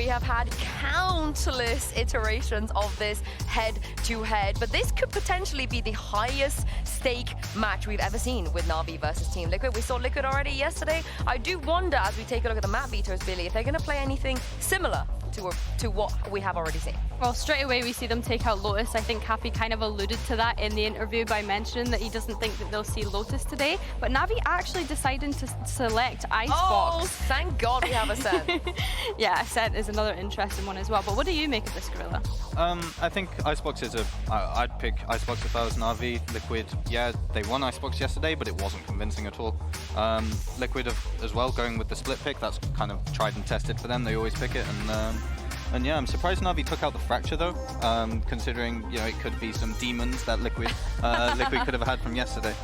We have had countless iterations of this head-to-head, but this could potentially be the highest stake match we've ever seen with NAVI versus Team Liquid. We saw Liquid already yesterday. I do wonder, as we take a look at the map vetoes, Billy, if they're going to play anything similar to what we have already seen. Well, straight away we see them take out Lotus. I think Happy kind of alluded to that in the interview by mentioning that he doesn't think that they'll see Lotus today. But Navi actually deciding to select Icebox. Oh, thank God we have a set. Yeah, a set is another interesting one as well. But what do you make of this, Gorilla? I think Icebox is I'd pick Icebox if I was Navi. Liquid, yeah, they won Icebox yesterday, but it wasn't convincing at all. Liquid as well, going with the split pick, that's kind of tried and tested for them. They always pick it, and yeah, I'm surprised Navi took out the Fracture though, considering it could be some demons that Liquid could have had from yesterday.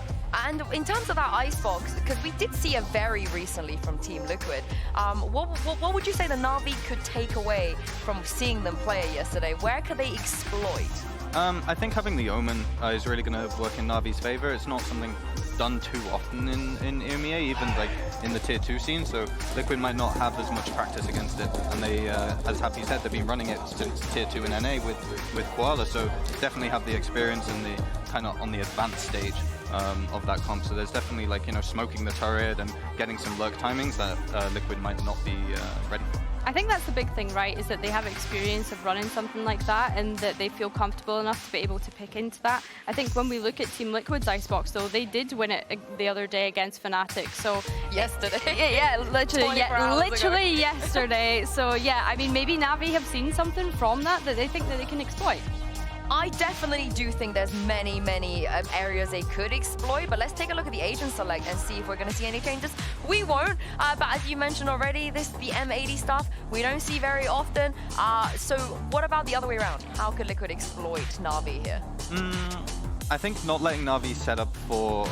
And in terms of that Icebox, because we did see a very recently from Team Liquid, what would you say the Navi could take away from seeing them play yesterday? Where could they exploit? I think having the Omen is really going to work in Navi's favor. It's not something done too often in EMEA, even like in the tier 2 scene, so Liquid might not have as much practice against it, and they, as Happy said, they've been running it since tier 2 in NA with Koala, so definitely have the experience and the kind of on the advanced stage of that comp. So there's definitely like smoking the turret and getting some lurk timings that Liquid might not be ready for. I think that's the big thing, right, is that they have experience of running something like that and that they feel comfortable enough to be able to pick into that. I think when we look at Team Liquid's Icebox, though, they did win it the other day against Fnatic, so... Yesterday? Yeah, literally yesterday. So yeah, I mean, maybe Navi have seen something from that they think that they can exploit. I definitely do think there's many areas they could exploit, but let's take a look at the agent select and see if we're going to see any changes. We won't, but as you mentioned already, the M80 stuff we don't see very often. So what about the other way around? How could Liquid exploit Navi here? I think not letting Navi set up for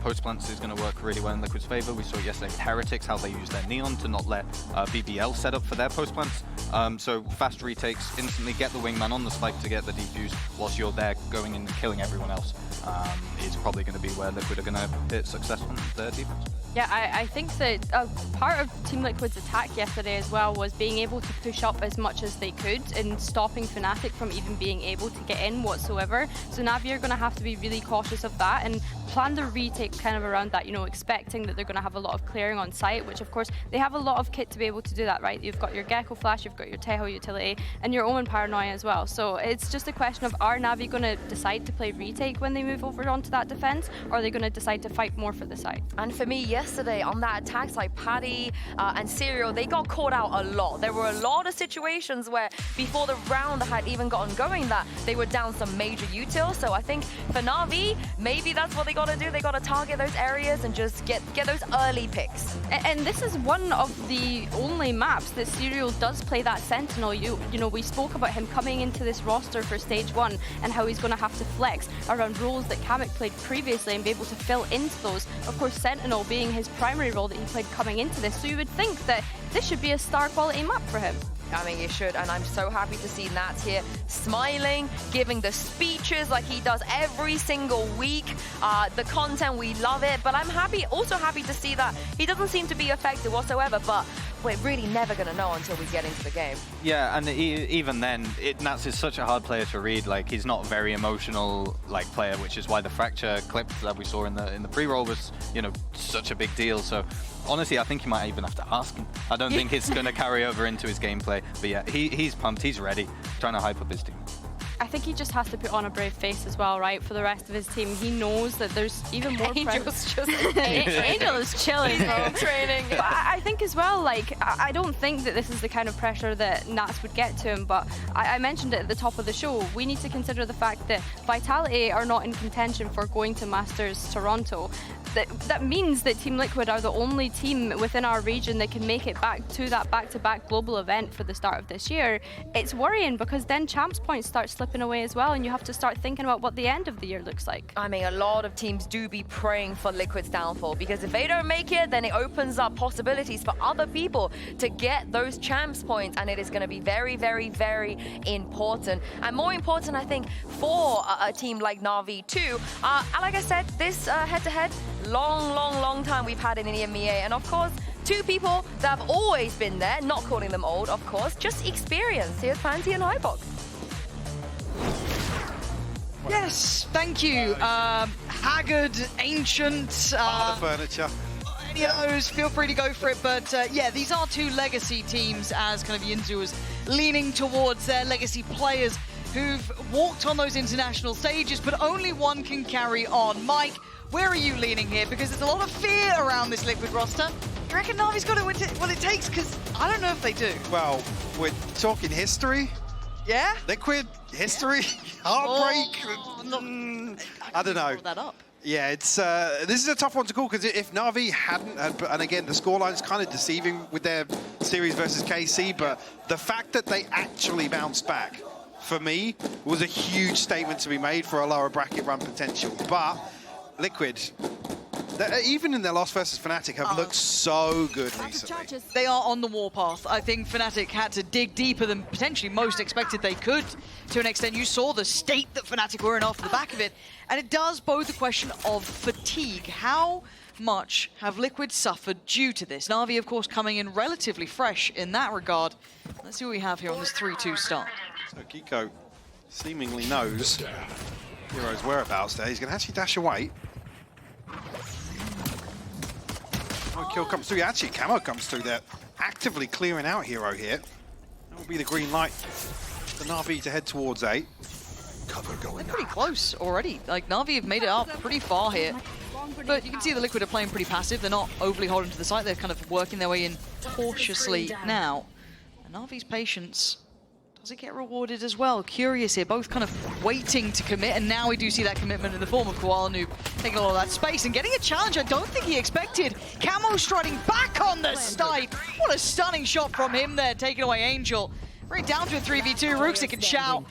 post plants is going to work really well in Liquid's favor. We saw yesterday with Heretics how they used their Neon to not let BBL set up for their post plants. So fast retakes, instantly get the wingman on the spike to get the defuse whilst you're there going in and killing everyone else. Is probably going to be where Liquid are going to hit success on their defense. Yeah, I think that part of Team Liquid's attack yesterday as well was being able to push up as much as they could and stopping Fnatic from even being able to get in whatsoever. So Navi are going to have to be really cautious of that and plan the retake kind of around that, expecting that they're going to have a lot of clearing on site, which of course they have a lot of kit to be able to do that, right? You've got your Gecko Flash, you've got your Teho utility, and your Omen Paranoia as well. So it's just a question of, are Navi going to decide to play retake when they move over onto that defense, or are they going to decide to fight more for the site? And for me, yesterday on that attack side, Paddy and Serial, they got caught out a lot. There were a lot of situations where before the round had even gotten going that they were down some major util. So I think for Navi, maybe that's what they got to do. They got to target those areas and just get those early picks. And this is one of the only maps that Serial does play that Sentinel. We spoke about him coming into this roster for stage 1 and how he's going to have to flex around roles that Kamek played previously and be able to fill into those. Of course, Sentinel being his primary role that he played coming into this. So you would think that this should be a star quality map for him. I mean, you should, and I'm so happy to see Nats here smiling, giving the speeches like he does every single week. The content, we love it, but I'm also happy to see that he doesn't seem to be affected whatsoever, but we're really never going to know until we get into the game. Yeah, and even then, Nats is such a hard player to read. Like, he's not a very emotional player, which is why the Fracture clip that we saw in the pre-roll was, such a big deal. So honestly, I think you might even have to ask him. I don't think it's going to carry over into his gameplay. But yeah, he's pumped, he's ready, trying to hype up his team. I think he just has to put on a brave face as well, right, for the rest of his team. He knows that there's even more pressure. Angel is chilling, bro. Training. But I think as well, I don't think that this is the kind of pressure that Nats would get to him, but I mentioned it at the top of the show. We need to consider the fact that Vitality are not in contention for going to Masters Toronto. That means that Team Liquid are the only team within our region that can make it back to that back-to-back global event for the start of this year. It's worrying because then champs points start slipping away as well, and you have to start thinking about what the end of the year looks like. I mean, a lot of teams do be praying for Liquid's downfall, because if they don't make it, then it opens up possibilities for other people to get those champs points, and it is going to be very, very, very important. And more important, I think, for a team like NAVI too. Like I said, this head-to-head, long time we've had it in EMEA, and of course, Two people that have always been there, not calling them old, of course, just experience. Here's Panty and Hybox. Yes, thank you. Haggard, ancient. Part of the furniture. Any of those, feel free to go for it. But yeah, these are two legacy teams, as kind of Yinzu is leaning towards their legacy players who've walked on those international stages, but only one can carry on. Mike, where are you leaning here? Because there's a lot of fear around this Liquid roster. You reckon Navi's got what it takes? Because I don't know if they do. Well, we're talking history. Yeah? Liquid, history, heartbreak. Oh, I don't know. Pull that up. Yeah, it's this is a tough one to call because if Navi hadn't, and again, the scoreline's kind of deceiving with their series versus KC, but the fact that they actually bounced back, for me, was a huge statement to be made for a lower bracket run potential. But Liquid, even in their loss versus Fnatic, have looked so good recently. They are on the warpath. I think Fnatic had to dig deeper than potentially most expected they could. To an extent, you saw the state that Fnatic were in off the back of it. And it does pose the question of fatigue. How much have Liquid suffered due to this? Navi, of course, coming in relatively fresh in that regard. Let's see what we have here on this 3-2 start. So Kiko seemingly knows Hero's whereabouts there. He's going to actually dash away. Oh, kill comes through. Actually, Camo comes through there. Actively clearing out Hero here. That will be the green light for Na'Vi to head towards A. Cover going They're pretty close already. Like, Na'Vi have made it up pretty far here. But you can see the Liquid are playing pretty passive. They're not overly holding to the site. They're kind of working their way in cautiously now. And Na'Vi's patience, does it get rewarded as well? Curious here, both kind of waiting to commit, and now we do see that commitment in the form of Koala Noob taking a lot of that space and getting a challenge I don't think he expected. Camo striding back on the side. What a stunning shot from him there, taking away Angel. Right down to a 3v2, Rooksik and Xiao.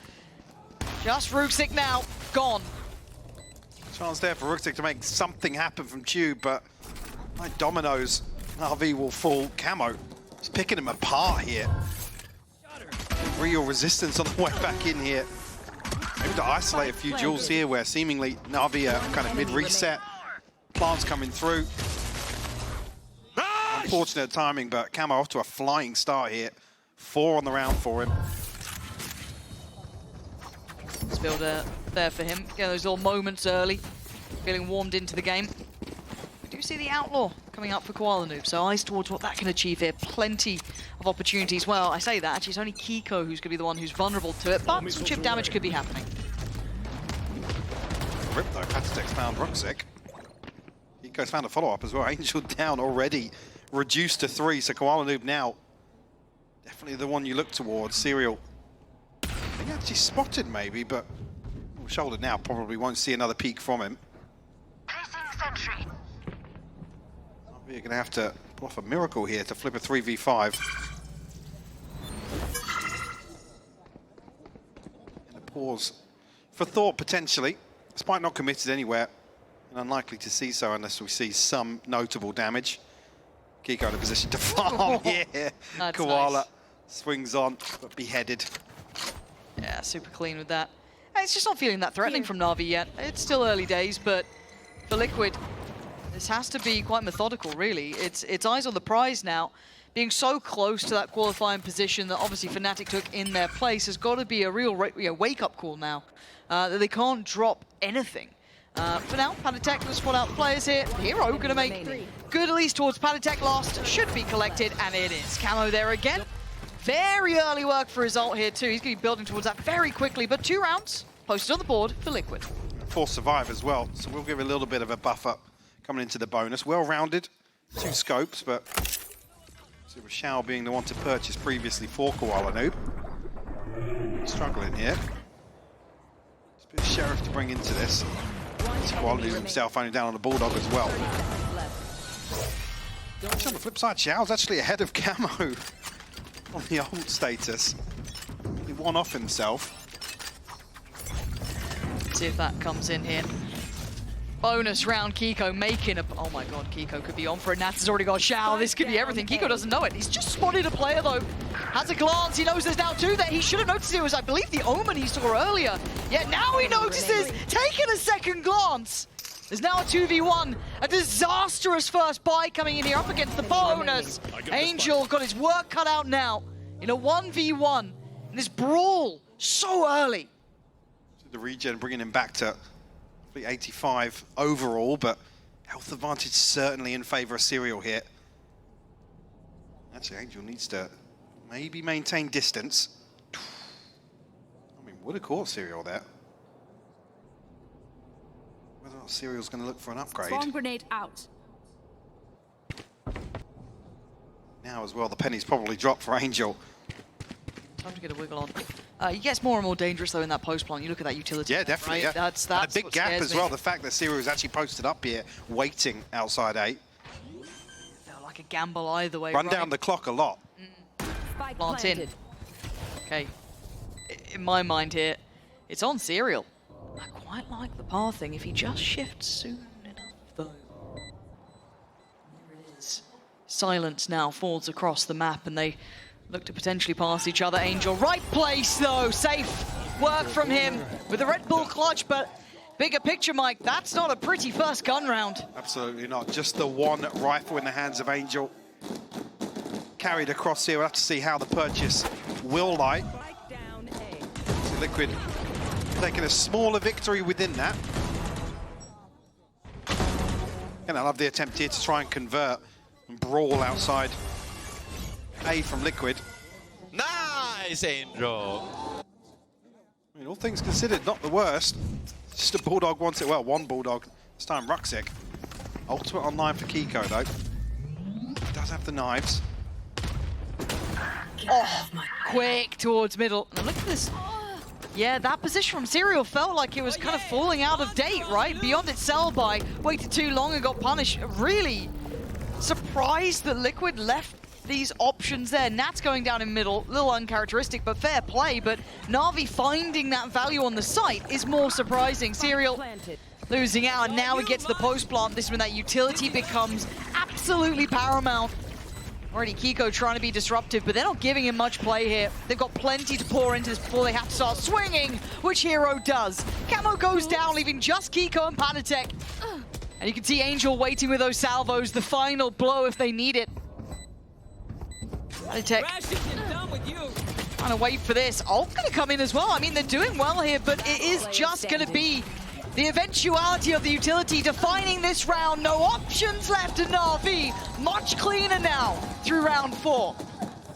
Just Rooksik now, gone. Chance there for Rooksik to make something happen from Tube, but like dominoes, RV will fall. Camo is picking him apart here. Real resistance on the way back in here. Maybe to isolate a few duels here where seemingly Navi are kind of mid-reset. Plants coming through. Unfortunate timing, but Camo off to a flying start here. 4 on the round for him. Let's build there for him. Get those little moments early. Feeling warmed into the game. We do see the Outlaw coming up for Koala Noob, so eyes towards what that can achieve here. Plenty of opportunities. Well, I say that, actually it's only Kiko who's going to be the one who's vulnerable to it, but some chip damage could be happening. Rip though, Patatek's found Rooksik. Kiko's found a follow-up as well. Angel down already, reduced to 3, so Koala Noob now definitely the one you look towards. Serial, I think actually spotted maybe, but shouldered now, probably won't see another peek from him. We're going to have to pull off a miracle here to flip a 3v5. And a pause for thought, potentially. Despite not committed anywhere, and unlikely to see so unless we see some notable damage. Kiko in a position to farm here. Koala nice. Swings on, but beheaded. Yeah, super clean with that. And it's just not feeling that threatening from Na'Vi yet. It's still early days, but for Liquid, this has to be quite methodical, really. It's eyes on the prize now. Being so close to that qualifying position that obviously Fnatic took in their place has got to be a real wake-up call now. That they can't drop anything. For now, Patatek will spot out the players here. Hero going to make good at least towards Patatek. Last should be collected, and it is. Camo there again. Very early work for his ult here too. He's going to be building towards that very quickly, but 2 rounds posted on the board for Liquid. 4 survive as well, so we'll give a little bit of a buffer coming into the bonus. Well-rounded, 2 scopes, but so Shao being the one to purchase previously for Koala Noob. Struggling here. It's a bit of Sheriff to bring into this. Koala Noob himself only down on the Bulldog as well. Actually, on the flip side, Shao's actually ahead of Camo on the ult status. He won off himself. See if that comes in here. Bonus round, Kiko making a... Oh my god, Kiko could be on for it. Nats has already got Xiao. This could be everything. Kiko doesn't know it. He's just spotted a player though. Has a glance. He knows there's now 2 there. He should have noticed it was, I believe, the Omen he saw earlier. Yeah, now he notices. Taking a second glance. There's now a 2v1. A disastrous first buy coming in here up against the bonus. Angel got his work cut out now in a 1v1. And this brawl so early. The regen bringing him back to 85 overall, but health advantage certainly in favor of Serial here. Actually, Angel needs to maybe maintain distance. I mean, would have caught Serial there. Whether or not Serial's going to look for an upgrade. Swarm grenade out. Now as well, the penny's probably dropped for Angel. Time to get a wiggle on. He gets more and more dangerous though in that post plant. You look at that utility. Yeah, definitely. Right? Yeah. That's and a big what gap scares as me. well. The fact that Serial is actually posted up here, waiting outside A. Felt like a gamble either way. Run right? down the clock a lot. Spike Plant in. planted. Okay. In my mind here, it's on Serial. I quite like the pathing if he just shifts soon enough though. There it is. Silence now falls across the map and they look to potentially pass each other. Angel, right place though, safe work from him with the Red Bull clutch, but bigger picture, Mike, that's not a pretty first gun round. Absolutely not. Just the one rifle in the hands of Angel. Carried across here. We'll have to see how the purchase will lie. Spike down A. So Liquid taking a smaller victory within that. And I love the attempt here to try and convert and brawl outside A from Liquid. Nice, Angel. I mean, all things considered, not the worst. Just a Bulldog wants it well. One Bulldog. This time Ruxic. Ultimate online for Kiko though. He does have the knives. Oh, quick towards middle. Now look at this. Yeah, that position from Serial felt like it was kind of falling out of date, right? Beyond its sell by, waited too long and got punished. Really surprised that Liquid left these options there. Nat's going down in middle, a little uncharacteristic, but fair play. But Na'Vi finding that value on the site is more surprising. Serial Planted. losing out, and now we get to the post plant. This is when that utility becomes absolutely paramount. Already Kiko trying to be disruptive, but they're not giving him much play here. They've got plenty to pour into this before they have to start swinging, which Hero does. Camo goes down, leaving just Kiko and Panatek. And you can see Angel waiting with those salvos, the final blow if they need it. Panatek trying to wait for this. Ult gonna come in as well. I mean, they're doing well here, but it is just gonna be the eventuality of the utility defining this round. No options left in Na'Vi. Much cleaner now through round 4.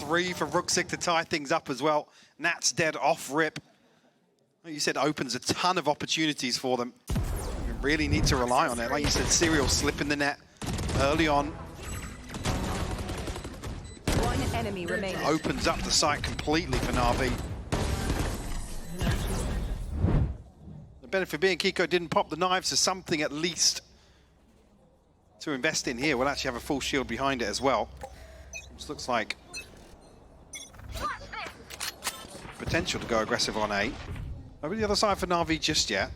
3 for Ruxic to tie things up as well. Nat's dead off rip. Like you said, opens a ton of opportunities for them. You really need to rely on it. Like you said, Serial slipping the net early on. One enemy remaining. Opens up the site completely for Na'Vi. The benefit being Kiko didn't pop the knives, so something at least to invest in here. We'll actually have a full shield behind it as well. This looks like potential to go aggressive on A. Over the other side for Na'Vi just yet.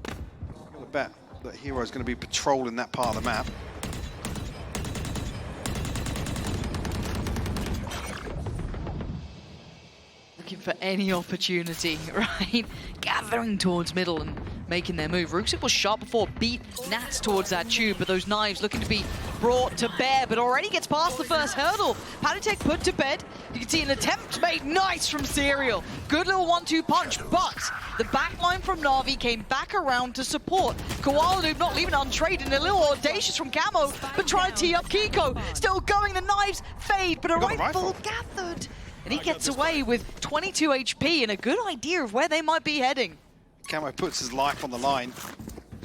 I'm gonna bet that Hero's gonna be patrolling that part of the map. Looking for any opportunity, right? Gathering towards middle and making their move. Ruxic was sharp before, beat Nats towards that tube, but those knives looking to be brought to bear, but already gets past the first hurdle. Panatek put to bed. You can see an attempt made nice from Serial. Good little 1-2 punch, but the backline from Na'Vi came back around to support. Koala Noob not leaving untraded, and a little audacious from Camo, but trying to tee up Kiko. Still going, the knives fade, but a rifle gathered. And he gets away with 22 HP and a good idea of where they might be heading. Camo puts his life on the line.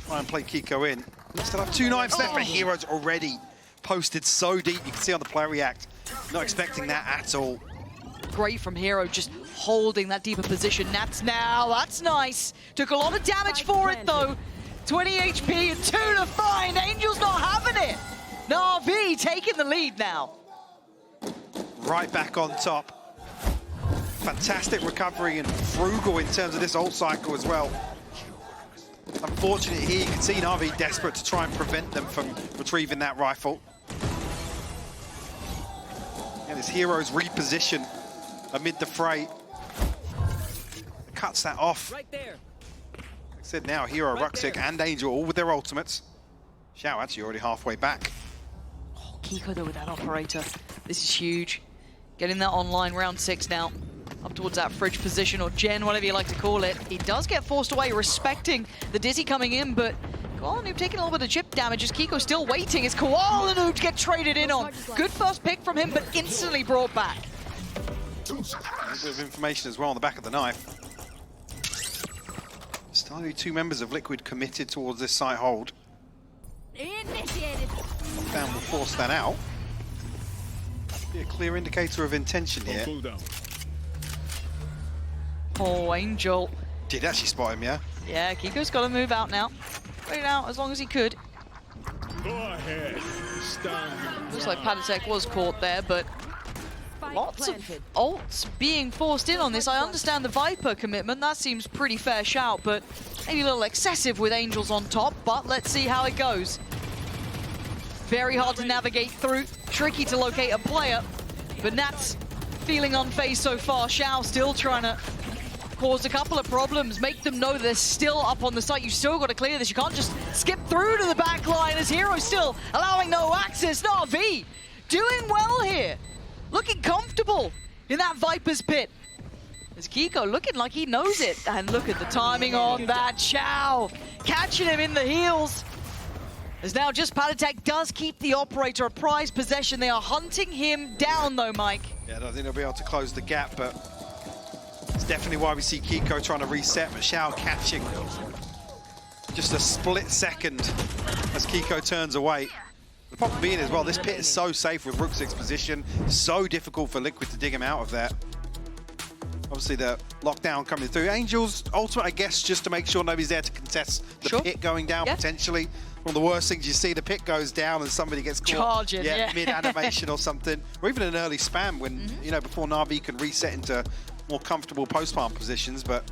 Try and play Kiko in. Still have 2 knives left, but Hero's already posted so deep. You can see on the player react. Not expecting that at all. Great from Hero, just holding that deeper position. Nats now, that's nice. Took a lot of damage for it though. 20 HP and 2 to find. Angel's not having it. Na'Vi taking the lead now. Right back on top. Fantastic recovery and frugal in terms of this ult cycle as well. Unfortunately here, you can see Na'Vi desperate to try and prevent them from retrieving that rifle. And his Heroes reposition amid the fray. Cuts that off. Right there. Said now, Hero, Ruxic, and Angel all with their ultimates. Xiao actually already halfway back. Oh, Kiko though with that operator. This is huge. Getting that online round 6 now. Up towards that fridge position, or gen, whatever you like to call it. He does get forced away, respecting the Dizzy coming in, but Koala Noob taking a little bit of chip damage as Kiko's still waiting. As Koala Noob to get traded in on. Good first pick from him, but instantly brought back. A little bit of information as well on the back of the knife. Starting 2 members of Liquid committed towards this site hold. Initiated. Lockdown will force that out. Be a clear indicator of intention here. Oh, Angel. Did actually spot him, yeah? Yeah, Kiko's got to move out now. Wait out as long as he could. Go ahead. Looks like Patatek was caught there, but lots of ults being forced in on this. I understand the Viper commitment. That seems pretty fair shout, but maybe a little excessive with Angels on top. But let's see how it goes. Very hard to navigate through. Tricky to locate a player. But Nat's feeling unfazed so far. Xiao still trying to cause a couple of problems. Make them know they're still up on the site. You still got to clear this. You can't just skip through to the back line as Hero still allowing no access. NAVI doing well here. Looking comfortable in that Viper's pit. As Kiko looking like he knows it. And look at the timing on that. Xiao catching him in the heels. As now just Patatek does keep the operator a prized possession. They are hunting him down though, Mike. Yeah, I don't think they'll be able to close the gap, but it's definitely why we see Kiko trying to reset, but Xiao catching just a split second as Kiko turns away. The problem being as well, this pit is so safe with Ruxic's position, so difficult for Liquid to dig him out of there. Obviously the lockdown coming through. Angel's ultimate, I guess, just to make sure nobody's there to contest the pit going down potentially. One of the worst things you see, the pit goes down and somebody gets caught charging, mid-animation or something. Or even an early spam when, you know, before Navi can reset into more comfortable post-farm positions. But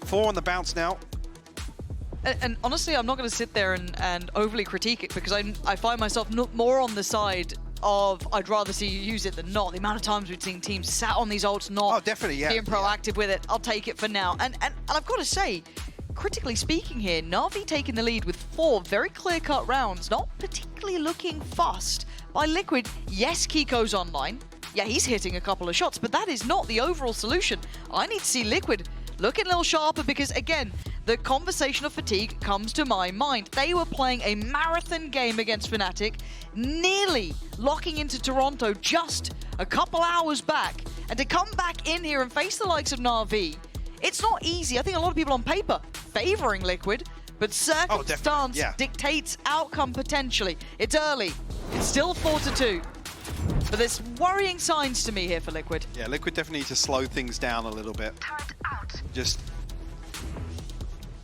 4 on the bounce now. And honestly, I'm not going to sit there and overly critique it because I find myself more on the side of I'd rather see you use it than not. The amount of times we've seen teams sat on these ults not being proactive with it. I'll take it for now. And I've got to say, critically speaking here, Navi taking the lead with 4 very clear-cut rounds, not particularly looking fussed by Liquid. Yes, Kiko's online. Yeah, he's hitting a couple of shots, but that is not the overall solution. I need to see Liquid looking a little sharper because, again, the conversation of fatigue comes to my mind. They were playing a marathon game against Fnatic, nearly locking into Toronto just a couple hours back. And to come back in here and face the likes of Na'Vi, it's not easy. I think a lot of people on paper favoring Liquid, but circumstance dictates outcome potentially. It's early. It's still 4-2. But there's worrying signs to me here for Liquid. Yeah, Liquid definitely need to slow things down a little bit. Just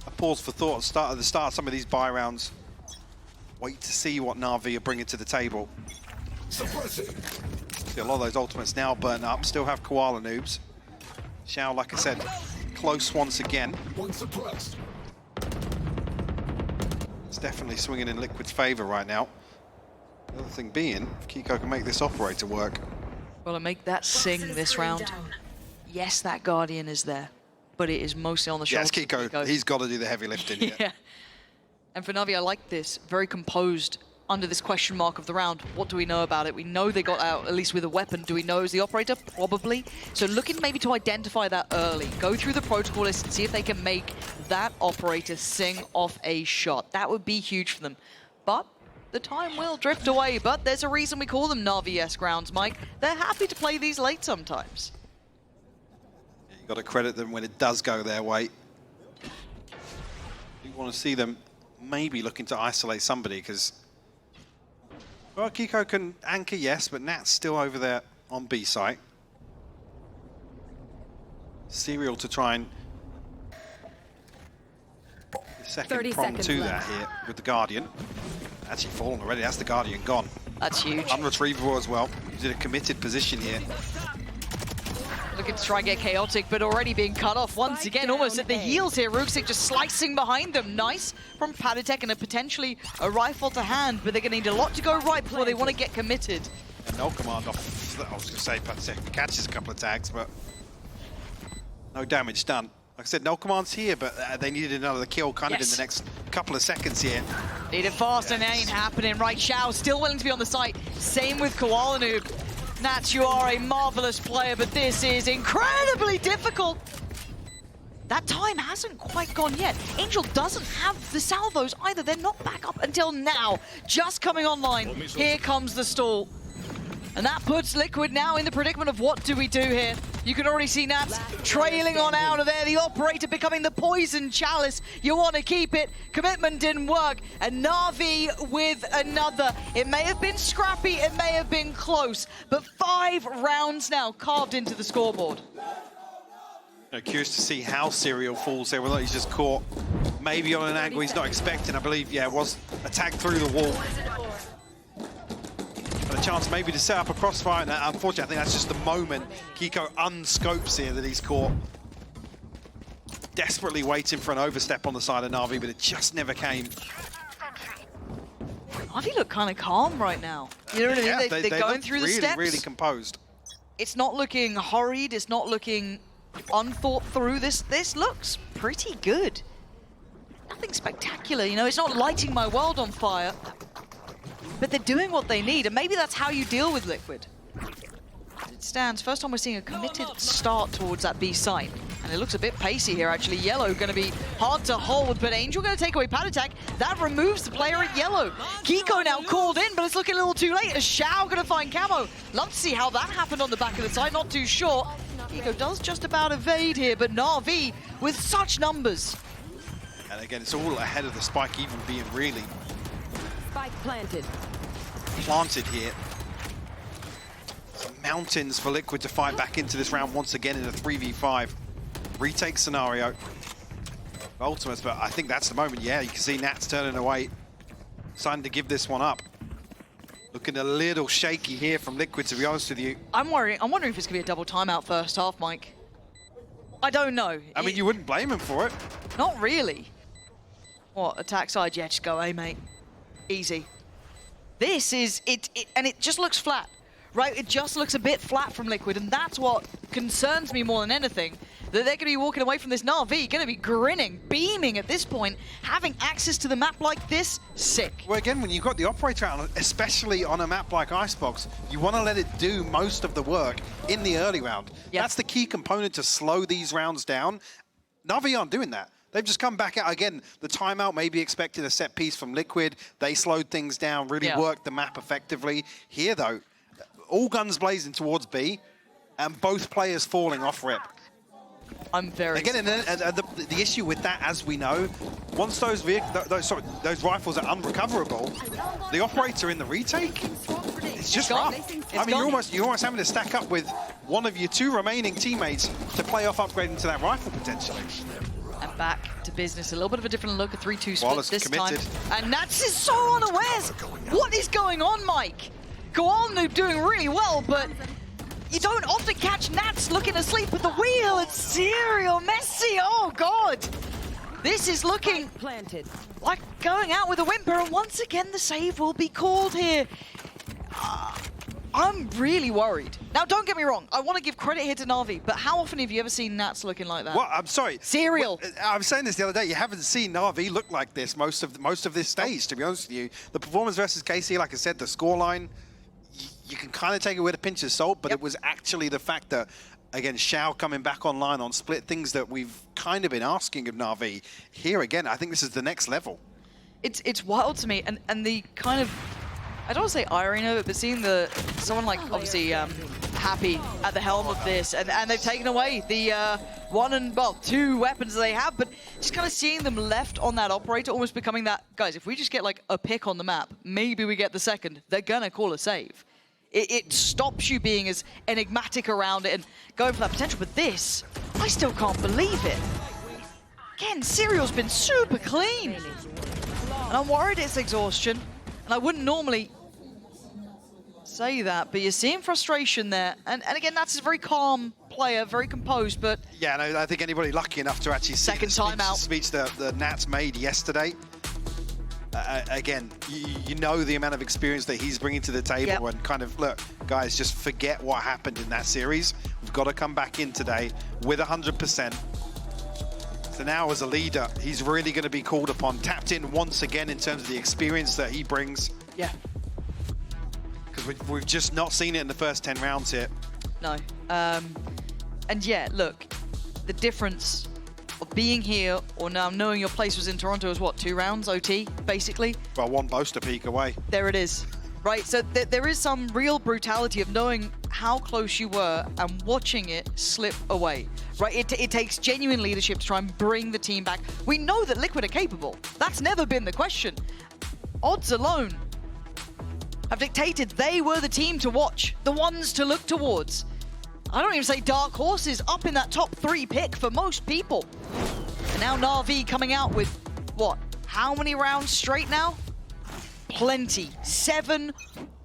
a pause for thought at the start of some of these buy rounds. Wait to see what Na'Vi are bringing to the table. See a lot of those ultimates now burnt up. Still have Koala Noobs. Xiao, like I said, close once again. It's definitely swinging in Liquid's favor right now. The other thing being, if Kiko can make this operator work. Well, to make that sing this round, yes, that Guardian is there, but it is mostly on the shoulders. Yes, Kiko, he's got to do the heavy lifting. Yeah. And for Navi, I like this. Very composed under this question mark of the round. What do we know about it? We know they got out, at least with a weapon. Do we know is the operator? Probably. So looking maybe to identify that early. Go through the protocol list and see if they can make that operator sing off a shot. That would be huge for them. But the time will drift away, but there's a reason we call them Na'Vi-esque rounds, Mike. They're happy to play these late sometimes. Yeah, you got to credit them when it does go their way. You want to see them maybe looking to isolate somebody because, well, Kiko can anchor, yes, but Nat's still over there on B site. Serial to try and second prong to that here with the Guardian. Actually fallen already, that's the Guardian gone. That's huge. Unretrievable as well. He's in a committed position here. Looking to try and get chaotic, but already being cut off once again, almost at the heels here. Ruxic just slicing behind them. Nice from Patatek and potentially a rifle to hand, but they're going to need a lot to go right before they want to get committed. And no command off, I was going to say Patatek catches a couple of tags, but no damage done. Like I said, no commands here, but they needed another kill kind of in the next couple of seconds here. Need it fast and it ain't happening. Right, Xiao still willing to be on the site. Same with Koalanoob. Nats, you are a marvelous player, but this is incredibly difficult. That time hasn't quite gone yet. Angel doesn't have the salvos either. They're not back up until now. Just coming online. Here comes the stall. And that puts Liquid now in the predicament of what do we do here? You can already see Nats trailing on out of there. The operator becoming the poison chalice. You want to keep it. Commitment didn't work. And Na'Vi with another. It may have been scrappy. It may have been close. But 5 rounds now carved into the scoreboard. Curious to see how Serial falls there. Whether he's just caught maybe on an angle he's not expecting. I believe, yeah, it was attacked through the wall. A chance maybe to set up a crossfire, and unfortunately I think that's just the moment Kiko unscopes here that he's caught. Desperately waiting for an overstep on the side of Na'Vi, but it just never came. Na'Vi look kind of calm right now. You know what I mean? Yeah, they're going through the steps. Really composed. It's not looking hurried, it's not looking unthought through. This looks pretty good. Nothing spectacular, you know, it's not lighting my world on fire. But they're doing what they need, and maybe that's how you deal with Liquid. As it stands, first time we're seeing a committed start towards that B site. And it looks a bit pacey here, actually. Yellow going to be hard to hold, but Angel going to take away pad attack. That removes the player at Yellow. Kiko now called in, but it's looking a little too late. As Xiao going to find Camo. Love to see how that happened on the back of the side, not too sure. Kiko does just about evade here, but Na'Vi with such numbers. And again, it's all ahead of the spike even being really planted here. Some mountains for Liquid to fight back into this round once again in a 3v5 retake scenario. Ultimates, but I think that's the moment. Yeah, you can see Nats turning away, starting to give this one up. Looking a little shaky here from Liquid, to be honest with you. I'm wondering if it's gonna be a double timeout first half, Mike. I don't know. I mean, you wouldn't blame him for it. Not really. What, attack side? Yeah, just go, hey, mate. Easy. This is it, and it just looks flat, right? It just looks a bit flat from Liquid, and that's what concerns me more than anything. That they're going to be walking away from this Na'Vi, going to be grinning, beaming at this point, having access to the map like this, sick. Well, again, when you've got the operator out, especially on a map like Icebox, you want to let it do most of the work in the early round. Yep. That's the key component to slow these rounds down. Na'Vi aren't doing that. They've just come back out again. The timeout may be expecting a set piece from Liquid. They slowed things down, really worked the map effectively. Here, though, all guns blazing towards B, and both players falling off rip. I'm very again, and the issue with that, as we know, once those rifles are unrecoverable, the operator in the retake, it's just rough. I mean, you're almost having to stack up with one of your 2 remaining teammates to play off upgrading to that rifle potentially. And back to business. A little bit of a different look, a 3-2 split Wallace this committed. time. And Nats is so unawares. What is going on, Mike? Koalanoob doing really well, but you don't often catch Nats looking asleep at the wheel. It's Serial Messi. Oh, God. This is looking like going out with a whimper, and once again, the save will be called here. I'm really worried. Now, don't get me wrong. I want to give credit here to Na'Vi, but how often have you ever seen Nats looking like that? Well, I'm sorry. Serial. Well, I was saying this the other day. You haven't seen Na'Vi look like this most of this stage, to be honest with you. The performance versus KC, like I said, the scoreline, you can kind of take it with a pinch of salt, but it was actually the fact that, again, Xiao coming back online on split, things that we've kind of been asking of Na'Vi. Here again, I think this is the next level. It's wild to me, and the kind of, I don't want to say irony of it, but seeing someone like, obviously, Happy at the helm of this, and they've taken away the 2 weapons they have, but just kind of seeing them left on that operator, almost becoming that, guys, if we just get like a pick on the map, maybe we get the second, they're gonna call a save. It stops you being as enigmatic around it and going for that potential, but this, I still can't believe it. Again, Serial's been super clean, and I'm worried it's exhaustion, and I wouldn't normally say that, but you're seeing frustration there, and again, that's a very calm player, very composed, but yeah, no, I think anybody lucky enough to actually see the speech that the Nats made yesterday. Again, you know the amount of experience that he's bringing to the table, and kind of, look, guys, just forget what happened in that series. We've got to come back in today with 100%. So now as a leader, he's really going to be called upon, tapped in once again in terms of the experience that he brings. Yeah. Because we've just not seen it in the first 10 rounds here. No. And yeah, look, the difference of being here or now knowing your place was in Toronto is what, 2 rounds OT, basically? Well, 1 Boaster peak away. There it is. Right, so there is some real brutality of knowing how close you were and watching it slip away. Right, it takes genuine leadership to try and bring the team back. We know that Liquid are capable. That's never been the question. Odds alone have dictated they were the team to watch, the ones to look towards. I don't even say dark horses, up in that top 3 pick for most people. And now NAVI coming out with, what, how many rounds straight now? Plenty. 7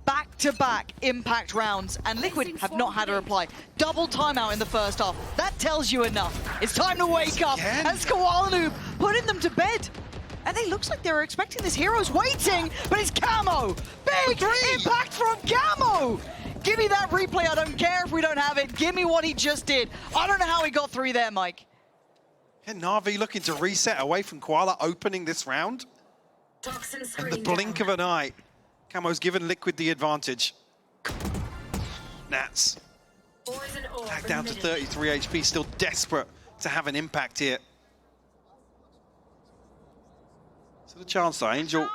back-to-back impact rounds, and Liquid have not had a reply. Double timeout in the first half. That tells you enough. It's time to wake up. And Squalanoob putting them to bed. And it looks like they were expecting this. Hero's waiting, but it's Camo. Big impact from Camo. Give me that replay. I don't care if we don't have it. Give me what he just did. I don't know how he got through there, Mike. And NAVI looking to reset away from Koala, opening this round. In the blink of an eye, Camo's given Liquid the advantage. Nats back down to 33 HP, still desperate to have an impact here. So the chance though, Angel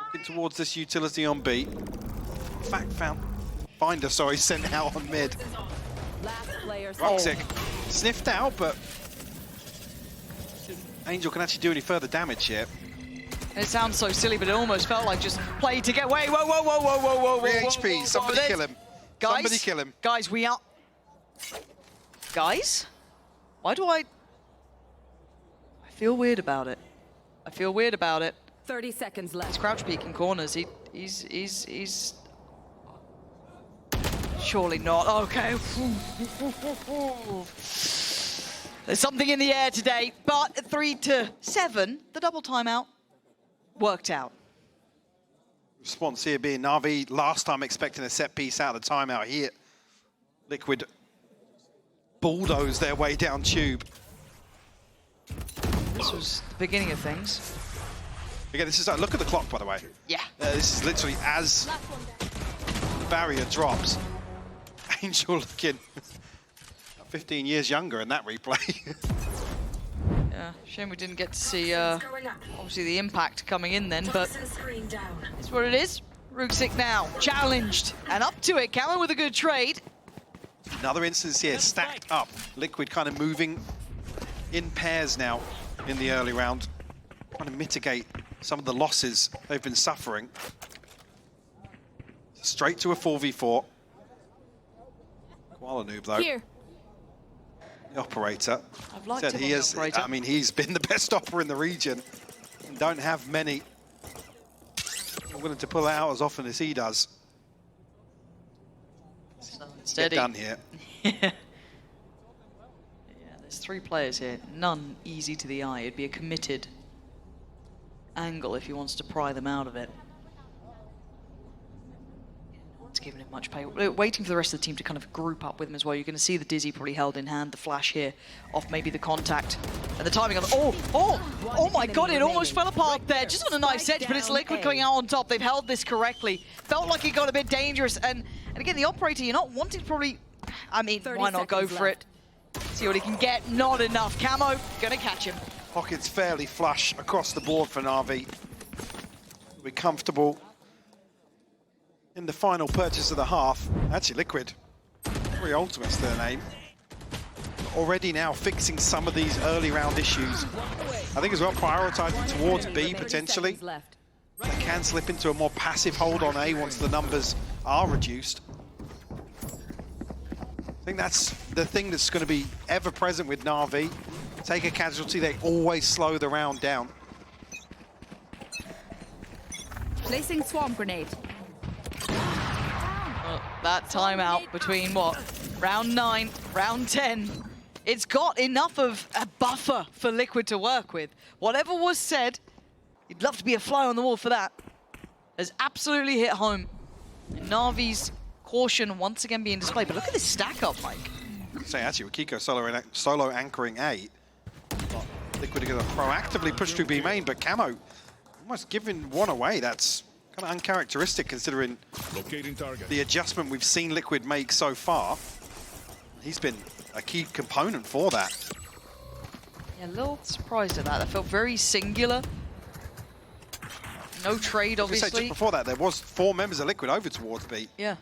looking towards this utility on B. Fact finder, sorry, sent out on mid. Roxic sniffed out, but Angel can actually do any further damage here. It sounds so silly, but it almost felt like just play to get away. Whoa, whoa, whoa, whoa, whoa, whoa, whoa. 3 HP, somebody kill him. Guys, somebody kill him. Guys, we are... Guys? Why do I feel weird about it. I feel weird about it. 30 seconds left. He's crouch peeking corners. He's... Surely not. Okay. There's something in the air today, but 3-7, the double timeout worked out. Response here being NAVI last time expecting a set piece out of the timeout here. Liquid bulldoze their way down tube. This was the beginning of things. Again, this is like, look at the clock, by the way. Yeah. This is literally as barrier drops. Angel looking 15 years younger in that replay. Yeah, shame we didn't get to see, obviously, the impact coming in then, but it's what it is. Ruxic now, challenged, and up to it. Camo with a good trade. Another instance here, stacked up. Liquid kind of moving in pairs now in the early round, trying to mitigate some of the losses they've been suffering. Straight to a 4v4. Squalanoob, though. Here. The operator. I've liked said him he on the is, operator. I mean, he's been the best opera in the region. And don't have many. I'm willing to pull out as often as he does. Steady. Get done here. Yeah, there's 3 players here. None easy to the eye. It'd be a committed angle if he wants to pry them out of it. It's giving him much pay. We're waiting for the rest of the team to kind of group up with him as well. You're going to see the Dizzy probably held in hand, the flash here off maybe the contact. And the timing on the... Oh my god, it almost fell apart there. Just on a nice edge, but it's Liquid coming out on top. They've held this correctly. Felt like it got a bit dangerous. And again, the operator, you're not wanting to probably... I mean, why not go for it? See what he can get. Not enough. Camo, gonna catch him. Pockets fairly flush across the board for NAVI. Be comfortable in the final purchase of the half. Actually, Liquid, 3 ultimates their name. Already now fixing some of these early round issues. I think as well, prioritizing towards B potentially. They can slip into a more passive hold on A once the numbers are reduced. I think that's the thing that's going to be ever present with NAVI. Take a casualty, they always slow the round down. Placing swarm grenade. Well, that timeout between what? Round 9, round 10. It's got enough of a buffer for Liquid to work with. Whatever was said, you'd love to be a fly on the wall for that. Has absolutely hit home. And Navi's caution once again being displayed. But look at this stack up, Mike. Say actually with Kiko solo anchoring A. Liquid are going to proactively push through B main, but Camo almost giving one away. That's kind of uncharacteristic considering Locating target. the adjustment we've seen Liquid make so far. He's been a key component for that. Yeah, a little surprised at that. That felt very singular. No trade, I was gonna say, obviously. just before that, there was 4 members of Liquid over towards B. Yeah.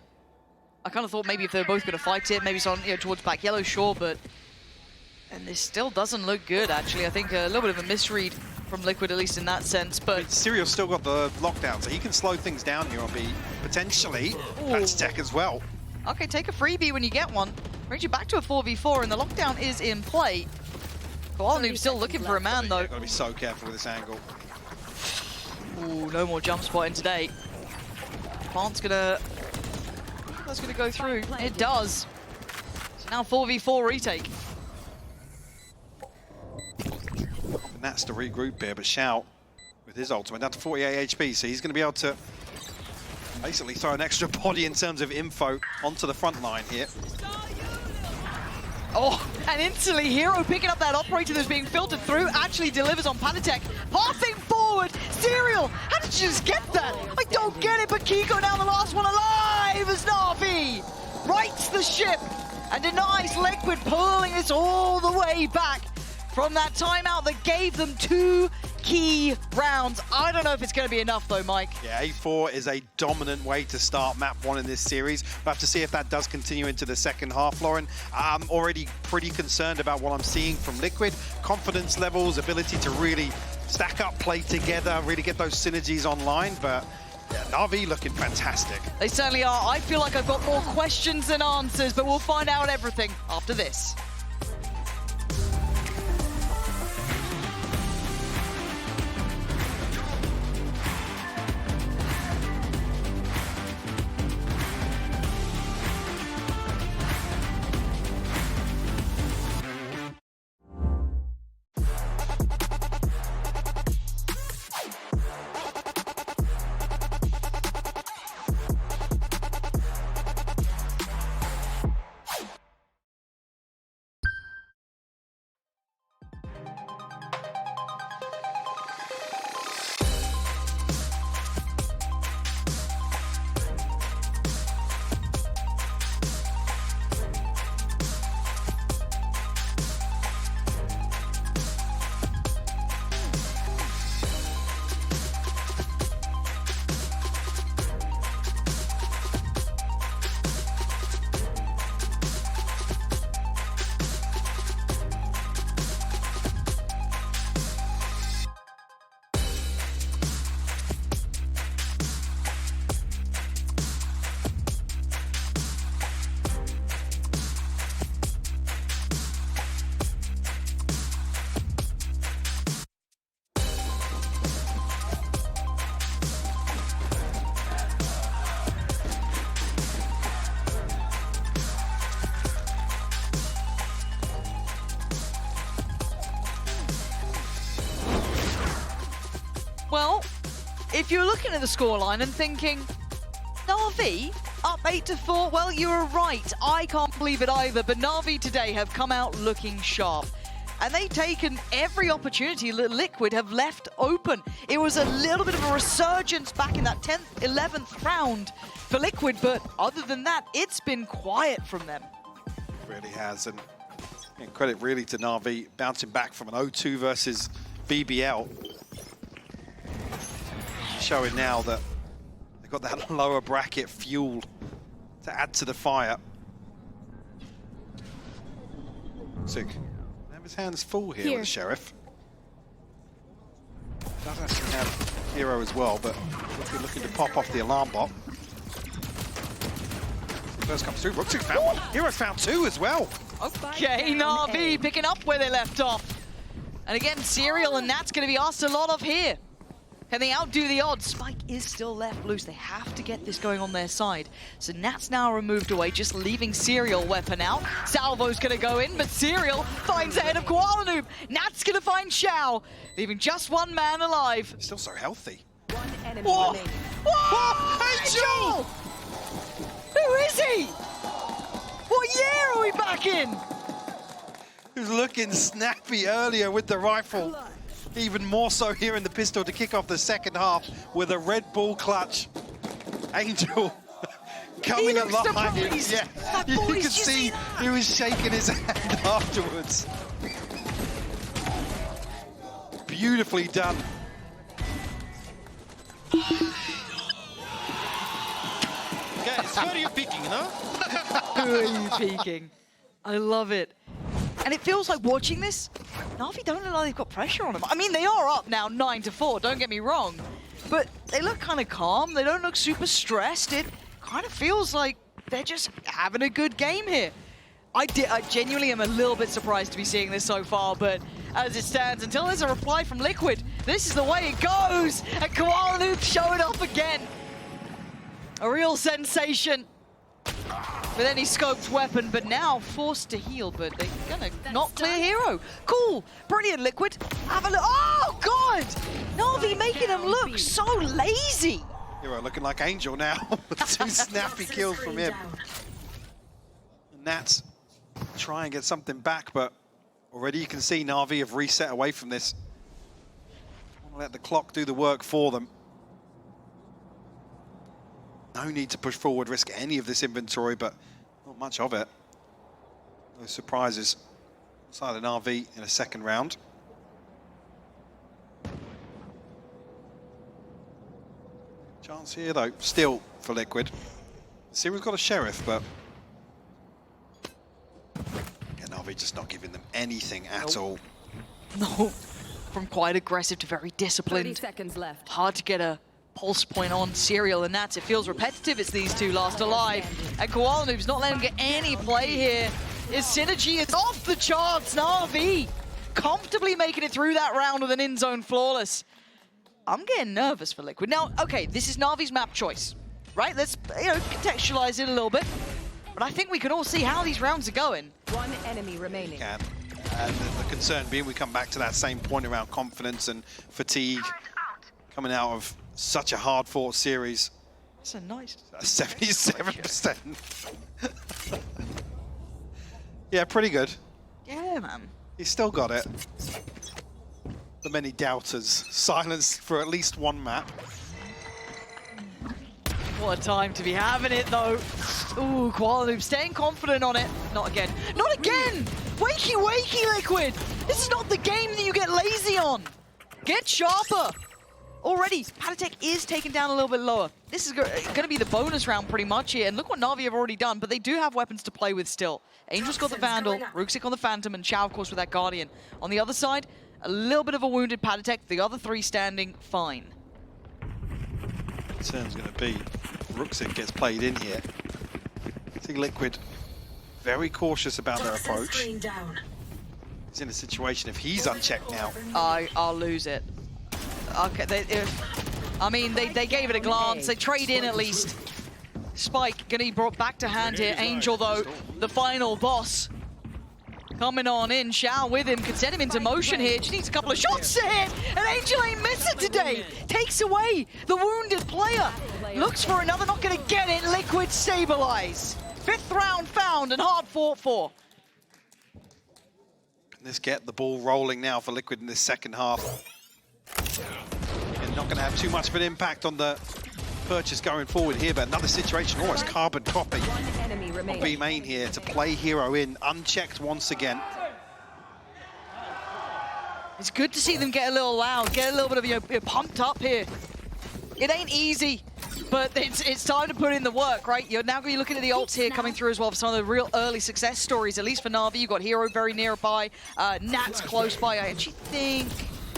I kind of thought maybe if they were both going to fight it, maybe it's on, towards back yellow, sure, but... And this still doesn't look good, actually. I think a little bit of a misread from Liquid, at least in that sense, but... Serial's still got the lockdown, so he can slow things down here on B. Potentially, that's tech as well. Okay, take a freebie when you get one. Brings you back to a 4v4, and the lockdown is in play. Koala still looking for a man, though. Gotta be so careful with this angle. Ooh, no more jump spotting today. Plant's gonna... That's gonna go through. It does. So now 4v4 retake. And that's to regroup here, but Shout, with his ultimate, down to 48 HP, so he's gonna be able to basically throw an extra body in terms of info onto the front line here. Oh, and instantly Hero picking up that operator that's being filtered through actually delivers on Panatek. Passing forward, Serial, how did you just get that? I don't get it, but Kiko now the last one alive as NAVI rights the ship and denies Liquid, pulling this all the way back from that timeout that gave them 2 key rounds. I don't know if it's going to be enough though, Mike. Yeah, A4 is a dominant way to start map 1 in this series. We'll have to see if that does continue into the second half, Lauren. I'm already pretty concerned about what I'm seeing from Liquid. Confidence levels, ability to really stack up, play together, really get those synergies online, but yeah, NAVI looking fantastic. They certainly are. I feel like I've got more questions than answers, but we'll find out everything after this. Well, if you're looking at the scoreline and thinking, NAVI up 8-4, well, you were right. I can't believe it either, but NAVI today have come out looking sharp. And they've taken every opportunity that Liquid have left open. It was a little bit of a resurgence back in that 10th, 11th round for Liquid, but other than that, it's been quiet from them. It really has, and credit really to NAVI bouncing back from an 0-2 versus BBL. Showing now that they've got that lower bracket fuel to add to the fire. Sick. Have his hands full here with the Sheriff. Does actually have Hero as well, but looking to pop off the alarm bot. First comes through. Rooksix found one. Hero's found 2 as well. Okay, NAVI picking up where they left off. And again, Serial and Nat's going to be asked a lot of here. Can they outdo the odds? Spike is still left loose. They have to get this going on their side. So Nat's now removed away, just leaving Serial weapon out. Salvo's going to go in, but Serial finds ahead of Koala Noob. Nat's going to find Xiao, leaving just one man alive. Still so healthy. One enemy Whoa! remaining. Whoa! Angel! Who is he? What year are we back in? who's looking snappy earlier with the rifle. Even more so here in the pistol to kick off the second half with a Red Bull clutch. Angel coming alive. Yeah, you can see he was shaking his hand afterwards. Beautifully done. Guys, who are you picking, no? Who are you peeking? I love it. And it feels like watching this, Navi don't look like they've got pressure on them. I mean, they are up now 9-4, don't get me wrong. But they look kind of calm. They don't look super stressed. It kind of feels like they're just having a good game here. I genuinely am a little bit surprised to be seeing this so far, but as it stands, until there's a reply from Liquid, this is the way it goes. And Koala Noob showing up again. A real sensation with any scoped weapon, but now forced to heal, but they're gonna not clear hero. Cool, brilliant, Liquid. Have a look. Oh, God! Navi making them look so lazy. Hero looking like Angel now. Two snappy kills from him. And Nats try and get something back, but already you can see Navi have reset away from this. Want to let the clock do the work for them. No need to push forward, risk any of this inventory, but not much of it. No surprises. Silent RV in a second round. Chance here, though, still for Liquid. See, we've got a Sheriff, but... yeah, RV just not giving them anything at all. No, from quite aggressive to very disciplined. 30 seconds left. Hard to get a pulse point on Serial, and that's it. Feels repetitive. It's these two last alive. And Koala Noob's not letting him get any play here. His synergy is off the charts. Navi comfortably making it through that round with an in-zone flawless. I'm getting nervous for Liquid. Now, okay, this is Navi's map choice, right? Let's, contextualize it a little bit. But I think we can all see how these rounds are going. One enemy remaining. And the concern being, we come back to that same point around confidence and fatigue coming out of such a hard-fought series. That's a nice... 77%. Yeah, pretty good. Yeah, man. He's still got it. The many doubters silenced for at least one map. What a time to be having it, though. Ooh, Koala Noob staying confident on it. Not again. Not again! Wakey, wakey, Liquid! This is not the game that you get lazy on. Get sharper. Already, Patatech is taken down a little bit lower. This is going to be the bonus round pretty much here. And look what Navi have already done, but they do have weapons to play with still. Angel's got the Vandal, Ruxic on the Phantom, and Chow, of course, with that Guardian. On the other side, a little bit of a wounded Patatech. The other three standing fine. Concern's going to be Ruxic gets played in here. I think Liquid very cautious about their approach. He's in a situation, if he's unchecked now. I'll lose it. Okay, they gave it a glance. They trade in at least. Spike gonna be brought back to hand here. Angel, though, the final boss. Coming on in, Shao with him, could send him into motion here. Just needs a couple of shots to hit, and Angel ain't missing today. Takes away the wounded player. Looks for another, not gonna get it. Liquid stabilize. 5th round found and hard fought for. Let's get the ball rolling now for Liquid in this second half. And not going to have too much of an impact on the purchase going forward here, but another situation, almost carbon copy of B main here to play hero in, unchecked once again. It's good to see them get a little loud, get a little bit of pumped up here. It ain't easy, but it's time to put in the work, right? You're now going to be looking at the ults here coming through as well for some of the real early success stories, at least for Navi. You've got Hero very nearby, Nats close by. I actually think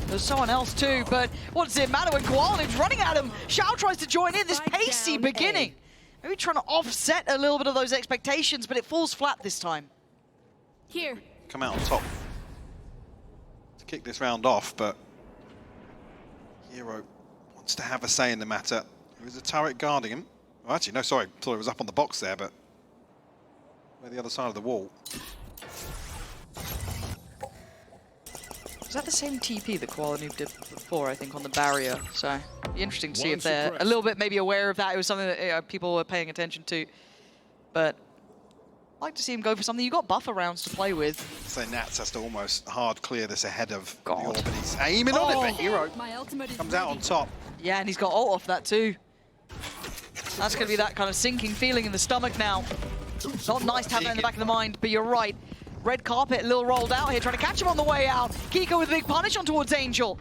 there's someone else too, but what does it matter when Koala Noob's running at him? Shao tries to join in this pacey beginning. Maybe trying to offset a little bit of those expectations, but it falls flat this time. Here. Come out on top to kick this round off, but Hero wants to have a say in the matter. There is a turret guarding him. Oh, actually, no, sorry, thought it was up on the box there, but where the other side of the wall. Is that the same TP that Koala Noob did before, I think, on the barrier? So, it'd be interesting to see if they're a little bit maybe aware of that. It was something that people were paying attention to. But like to see him go for something. You've got buffer rounds to play with. So Nats has to almost hard clear this ahead of the God. orb, and he's aiming on it, but Hero My ultimate is comes out on ready. top. Yeah, and he's got ult off that too. That's going to be that kind of sinking feeling in the stomach now. Not nice to have that in the back of the mind, but you're right. Red carpet, a little rolled out here, trying to catch him on the way out. Kiko with a big punish on towards Angel.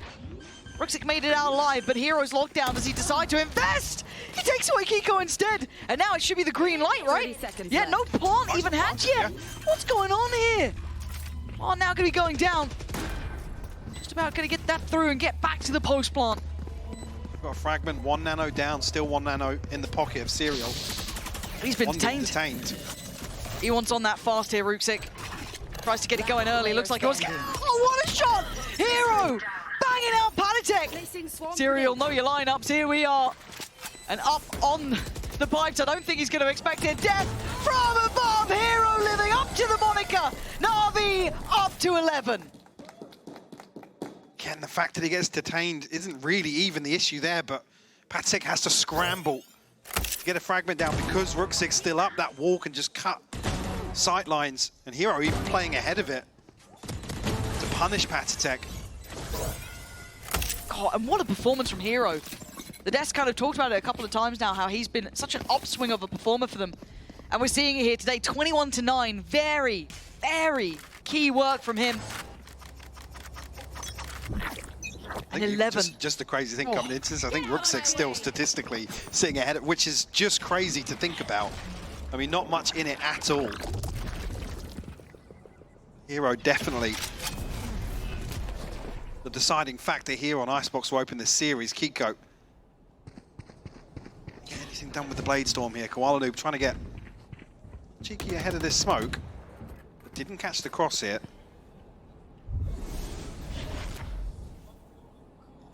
Ruxic made it out alive, but Hero's locked down. Does he decide to invest? He takes away Kiko instead. And now it should be the green light, right? 30 seconds Yeah, left. no plant even had yet. What's going on here? Oh, now going to be going down. Just about going to get that through and get back to the post plant. Got a fragment, 1 nano down, still 1 nano in the pocket of Serial. He's been One getting detained. detained. He wants on that fast here, Ruxic. Tries to get it going early. Looks like he wants to get... Oh, what a shot! Hero! Banging out Panatek! Placing swarm Serial, grenade. know your lineups. Here we are. And up on the pipes. I don't think he's going to expect it. Death from above. Hero living up to the moniker. Na'Vi up to 11. Again, the fact that he gets detained isn't really even the issue there, but Patek has to scramble to get a fragment down because Ruxic's still up. That wall can just cut sight lines, and Hero even playing ahead of it to punish Patek. God, and what a performance from Hero. The desk kind of talked about it a couple of times now, how he's been such an upswing of a performer for them. And we're seeing it here today, 21-9. Very, very key work from him. And 11. Just the crazy thing coming into this, I think Ruxic's still statistically sitting ahead, which is just crazy to think about. I mean, not much in it at all. Hero definitely the deciding factor here on Icebox will open this series. Kiko. Get anything done with the Blade Storm here. Koala Noob trying to get cheeky ahead of this smoke, but didn't catch the cross here.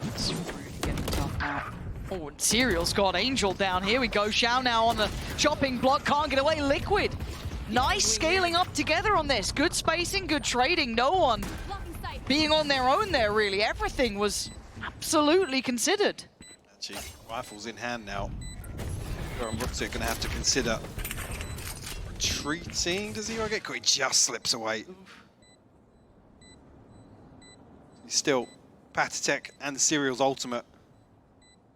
It's really getting tough now. Oh, and Serial's got Angel down. Here we go. Shao now on the chopping block. Can't get away. Liquid. Nice scaling up together on this. Good spacing, good trading. No one being on their own there, really. Everything was absolutely considered. Actually, rifles in hand now. And Ruxic going to have to consider retreating. Does he get caught? He just slips away. He's still Patek and Serial's ultimate,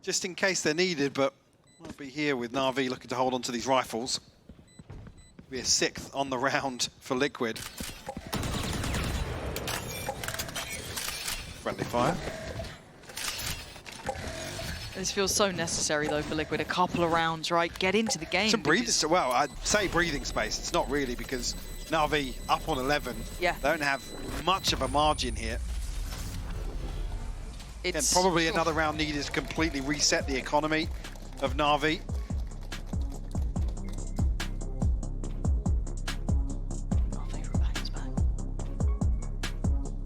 just in case they're needed, but we'll be here with Na'Vi looking to hold on to these rifles. Be a 6th on the round for Liquid. Friendly fire. This feels so necessary, though, for Liquid. A couple of rounds, right? Get into the game. Some breathing, well, I'd say breathing space. It's not really, because Na'Vi up on 11. Yeah. They don't have much of a margin here. And probably another round needed to completely reset the economy of Na'Vi.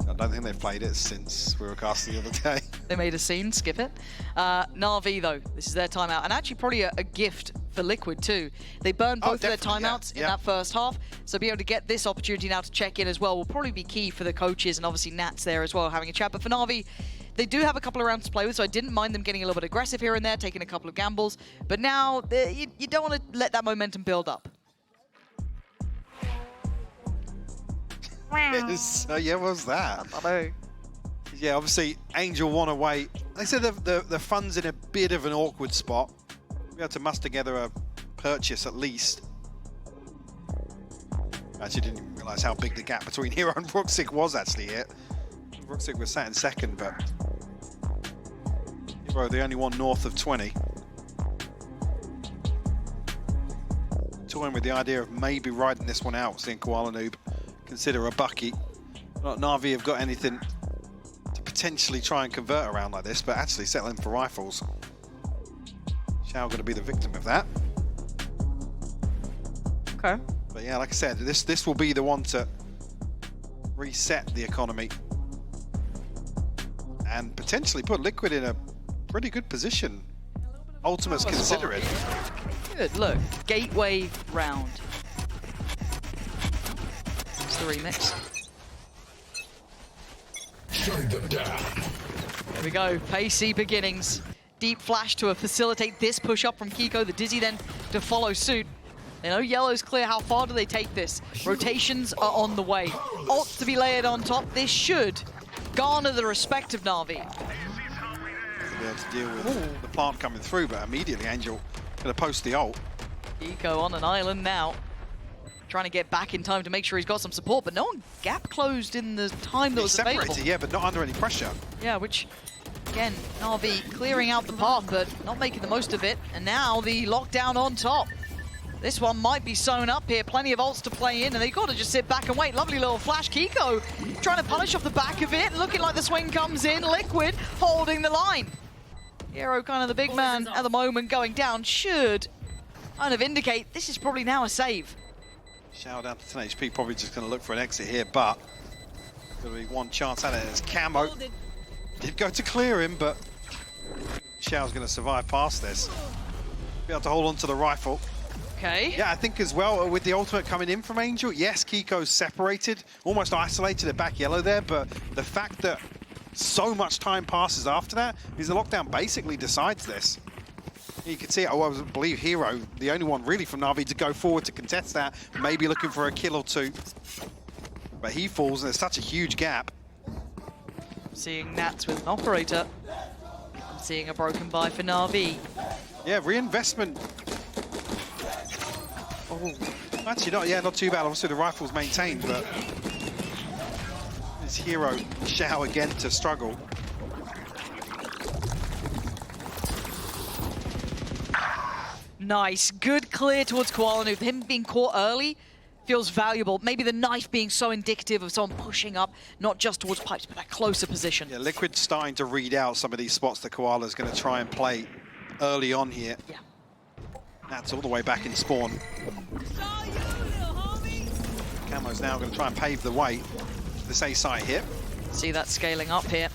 I don't think they've played it since we were casting the other day. They made a scene, skip it. Na'Vi, though, this is their timeout. And actually probably a gift for Liquid, too. They burned both of their timeouts in that first half. So being able to get this opportunity now to check in as well will probably be key for the coaches, and obviously Nats there as well, having a chat. But for Na'Vi, they do have a couple of rounds to play with, so I didn't mind them getting a little bit aggressive here and there, taking a couple of gambles. But now, you don't want to let that momentum build up. So yeah, what was that? I know. Yeah, obviously Angel one away. They said the fun's in a bit of an awkward spot. We had to muster together a purchase at least. I actually didn't even realise how big the gap between Hero and Ruxic was actually here. Ruxic was sat in second, but Hero the only one north of 20. Toying with the idea of maybe riding this one out, seeing Koala Noob consider a bucky. Not Na'Vi have got anything to potentially try and convert around like this, but actually settling for rifles. Shao going to be the victim of that. Okay. But yeah, like I said, this will be the one to reset the economy and potentially put Liquid in a pretty good position. Ultimates considering. Good, look, gateway round. It's the remix. Shut them down. There we go, pacey beginnings. Deep flash to facilitate this push up from Kiko, the Dizzy then to follow suit. They know yellow's clear. How far do they take this? Rotations are on the way. Ult to be layered on top. This should garner the respect of NAVI. Be able to deal with the plant coming through, but immediately Angel going to post the ult. Eco on an island now. Trying to get back in time to make sure he's got some support, but no one gap closed in the time that was Separated, available. yeah, but not under any pressure. Yeah, which, again, NAVI clearing out the path, but not making the most of it. And now the lockdown on top. This one might be sewn up here. Plenty of ults to play in, and they've got to just sit back and wait. Lovely little flash. Kiko trying to punish off the back of it. Looking like the swing comes in. Liquid holding the line. Hero, kind of the big man at the moment, going down. Should kind of indicate this is probably now a save. Shao down to 10 HP, probably just going to look for an exit here, but going to be one chance at it as Camo did go to clear him, but Shao's going to survive past this. Be able to hold on to the rifle. Okay. Yeah, I think as well, with the ultimate coming in from Angel, yes, Kiko's separated, almost isolated at back yellow there, but the fact that so much time passes after that means the lockdown basically decides this. You can see, I believe Hero, the only one really from NAVI to go forward to contest that, maybe looking for a kill or two. But he falls and there's such a huge gap. Seeing Nats with an operator. I'm seeing a broken buy for NAVI. Yeah, reinvestment. Oh, actually not too bad. Obviously the rifle's maintained, but it's Hero Shao again to struggle. Nice, good clear towards Koala Noob. Him being caught early feels valuable. Maybe the knife being so indicative of someone pushing up, not just towards pipes, but that closer position. Yeah, Liquid's starting to read out some of these spots that Koala's going to try and play early on here. Yeah. That's all the way back in spawn. Camo's now going to try and pave the way to this A site here. See that scaling up here.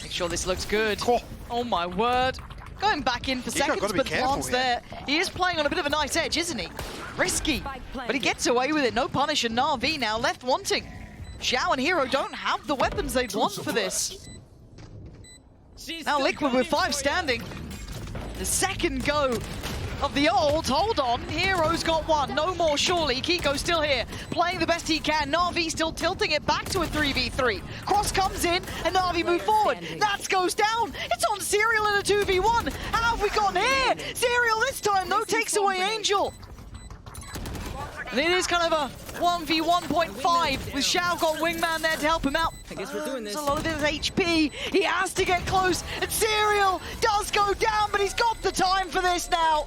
Make sure this looks good. Oh. Oh my word. Going back in for seconds, gotta be but careful Plant's here. there. He is playing on a bit of a nice edge, isn't he? Risky, but he gets away with it. No punish, and NAVI now left wanting. Xiao and Hero don't have the weapons they'd want for this. Now Liquid with 5 standing. The second go of the ult. Hold on, Hero's got 1. No more, surely. Kiko's still here, playing the best he can. NAVI still tilting it back to a 3v3. Cross comes in, and NAVI move forward. Nats goes down. It's on Serial in a 2v1. How have we gotten here? Serial this time, though, takes away Angel. And it is kind of a 1v1.5 with Xiao got Wingman there to help him out. I guess we're doing this. There's a lot of his HP. He has to get close, and Serial does go down, but he's got the time for this now.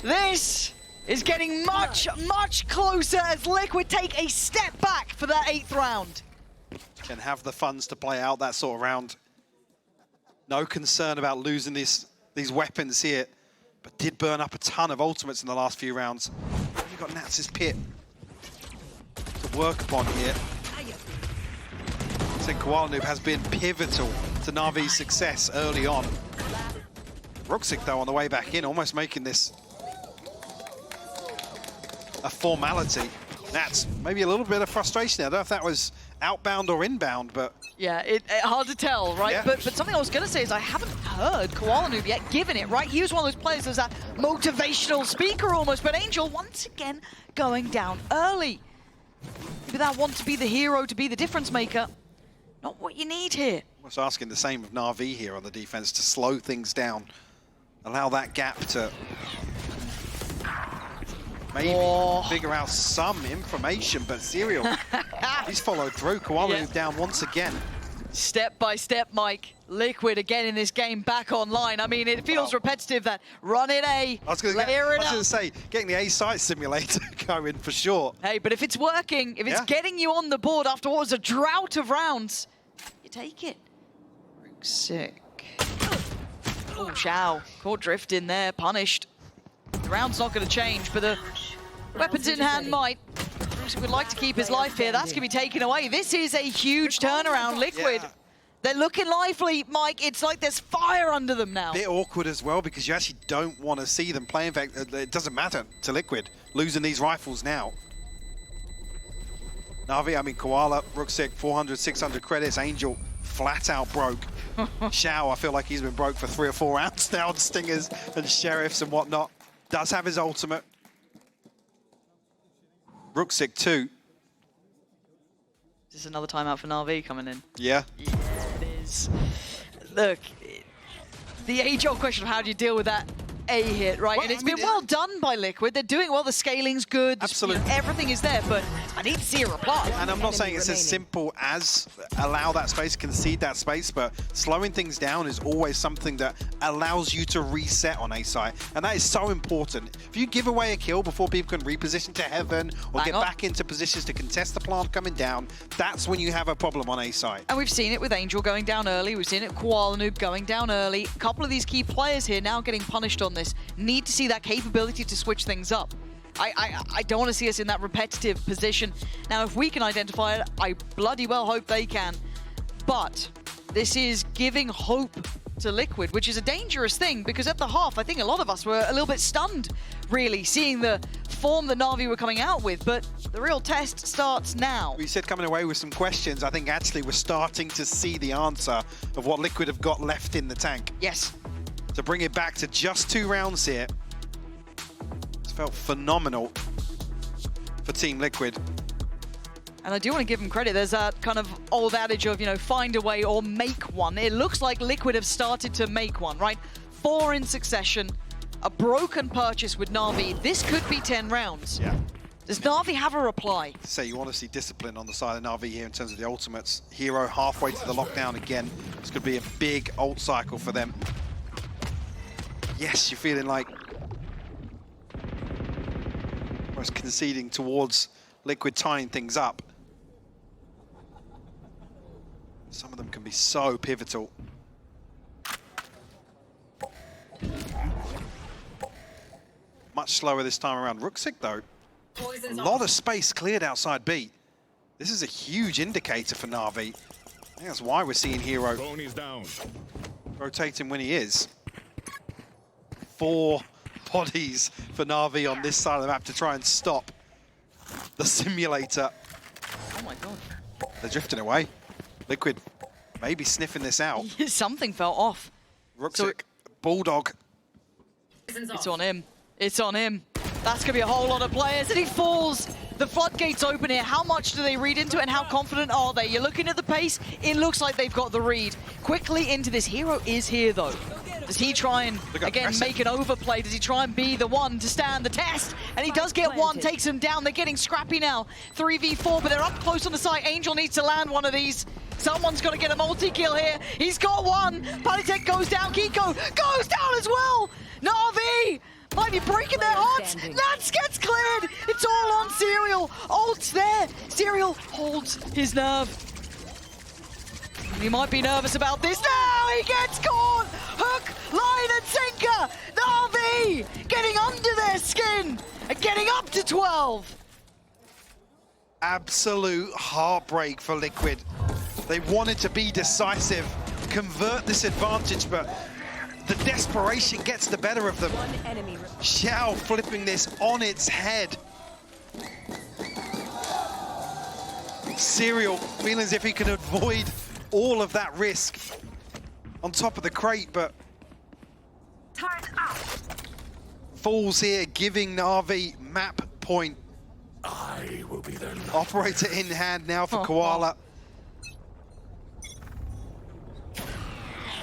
This is getting much, much closer as Liquid take a step back for that 8th round. Can have the funds to play out that sort of round. No concern about losing these weapons here, but did burn up a ton of ultimates in the last few rounds. You've got Nats' pit to work upon here. I think Koala Noob has been pivotal to Navi's success early on. Ruxic, though, on the way back in, almost making this a formality. Nats, maybe a little bit of frustration there. I don't know if that was outbound or inbound, but... Yeah, hard to tell, right? Yeah. But something I was going to say is I haven't heard Koala Noob yet given it, right? He was one of those players who's that motivational speaker almost, but Angel once again going down early. Maybe that want to be the hero, to be the difference maker. Not what you need here. Almost asking the same of NAVI here on the defense to slow things down. Allow that gap to maybe figure out some information, but Serial, he's followed through. Koala Noob down once again. Step by step, Mike. Liquid again in this game back online. I mean, it feels repetitive that run it A, I was going to say, getting the A site simulator going for sure. Hey, but if it's working, if it's getting you on the board after what was a drought of rounds, you take it. Sick. Oh, Xiao. Caught drift in there, punished. The round's not going to change, but the weapons in hand might. Bruce would like to keep his life here. That's going to be taken away. This is a huge turnaround. Liquid. Yeah. They're looking lively, Mike. It's like there's fire under them now. Bit awkward as well because you actually don't want to see them play. In fact, it doesn't matter to Liquid losing these rifles now. Navi, I mean Koala, Ruxic, 400, 600 credits. Angel flat out broke. Xiao, I feel like he's been broke for 3 or 4 rounds now on Stingers and Sheriffs and whatnot. Does have his ultimate. Rooksick 2. Is this another timeout for NAVI coming in? Yeah. Yeah, it is. Look, the age-old question of how do you deal with that A hit, right? Well, and it's I mean, been well done by Liquid. They're doing well. The scaling's good. Absolutely. Everything is there, but I need to see a reply. And I'm not saying it's as simple as allow that space, concede that space, but slowing things down is always something that allows you to reset on A site. And that is so important. If you give away a kill before people can reposition to heaven or get back into positions to contest the plant coming down, that's when you have a problem on A site. And we've seen it with Angel going down early. We've seen it with Koala Noob going down early. A couple of these key players here now getting punished on this. Need to see that capability to switch things up. I don't want to see us in that repetitive position. Now, if we can identify it, I bloody well hope they can. But this is giving hope to Liquid, which is a dangerous thing, because at the half, I think a lot of us were a little bit stunned, really, seeing the form that NAVI were coming out with. But the real test starts now. We said coming away with some questions. I think actually we're starting to see the answer of what Liquid have got left in the tank. Yes. To bring it back to just 2 rounds here. It's felt phenomenal for Team Liquid. And I do want to give them credit. There's that kind of old adage of, you know, find a way or make one. It looks like Liquid have started to make one, right? 4 in succession, a broken purchase with NAVI. This could be 10 rounds. Yeah. Does NAVI have a reply? So you want to see discipline on the side of NAVI here in terms of the ultimates. Hero halfway to the lockdown again. This could be a big ult cycle for them. Yes, you're feeling like almost conceding towards Liquid tying things up. Some of them can be so pivotal. Much slower this time around. Rooksick, though, a lot of space cleared outside B. This is a huge indicator for NAVI. I think that's why we're seeing Hero Down. rotating when he is. 4 bodies for NAVI on this side of the map to try and stop the simulator. Oh my god. They're drifting away. Liquid maybe sniffing this out. Something fell off. Rooksick, Bulldog. It's on him. It's on him. That's going to be a whole lot of players. And he falls. The floodgates open here. How much do they read into it and how confident are they? You're looking at the pace. It looks like they've got the read. Quickly into this. Hero is here, though. Does he try and, again, make an overplay? Does he try and be the one to stand the test? And he does get one, takes him down. They're getting scrappy now. 3v4, but they're up close on the side. Angel needs to land one of these. Someone's got to get a multi-kill here. He's got one. Palitek goes down. Kiko goes down as well. NAVI might be breaking their hearts. Nats gets cleared. It's all on Serial. Ult's there. Serial holds his nerve. He might be nervous about this. Now he gets caught. Hook, line, and sinker. NAVI getting under their skin and getting up to 12. Absolute heartbreak for Liquid. They wanted to be decisive, convert this advantage, but the desperation gets the better of them. Xiao flipping this on its head. Serial feeling as if he can avoid all of that risk on top of the crate, but falls here, giving NAVI map point. I will be there. Operator in hand now for Koala.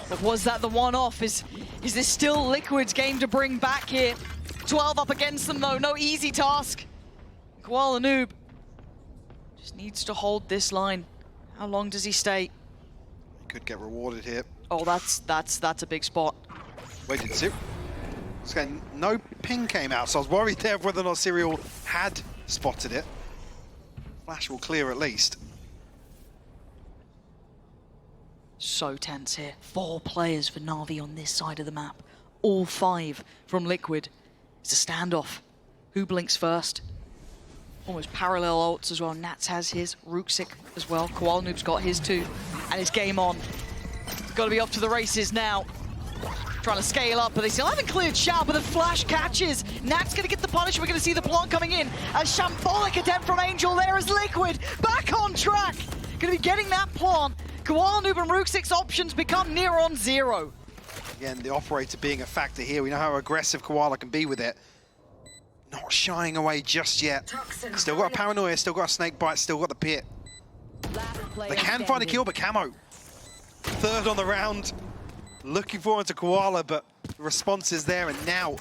But was that the one-off? Is this still Liquid's game to bring back here? 12 up against them, though. No easy task. Koala Noob just needs to hold this line. How long does he stay? Could get rewarded here. Oh, that's a big spot. Wait, did Serial? No ping came out, so I was worried there whether or not Serial had spotted it. Flash will clear at least. So tense here. 4 players for NAVI on this side of the map. All 5 from Liquid. It's a standoff. Who blinks first? Almost parallel ults as well. Nats has his. Rooksick as well. Koala Noob's got his too. And it's game on. Got to be off to the races now. Trying to scale up, but they still haven't cleared Xiao, but the flash catches. Nat's going to get the punish. We're going to see the plant coming in. A shambolic attempt from Angel there as Liquid back on track. Going to be getting that plant. Koala Noob and Rooksick's options become near on 0. Again, the operator being a factor here. We know how aggressive Koala can be with it. not shying away just yet. Still got a paranoia, still got a snake bite, still got the pit. They can find a kill, but Camo, third on the round. Looking forward to Koala, but the response is there, and now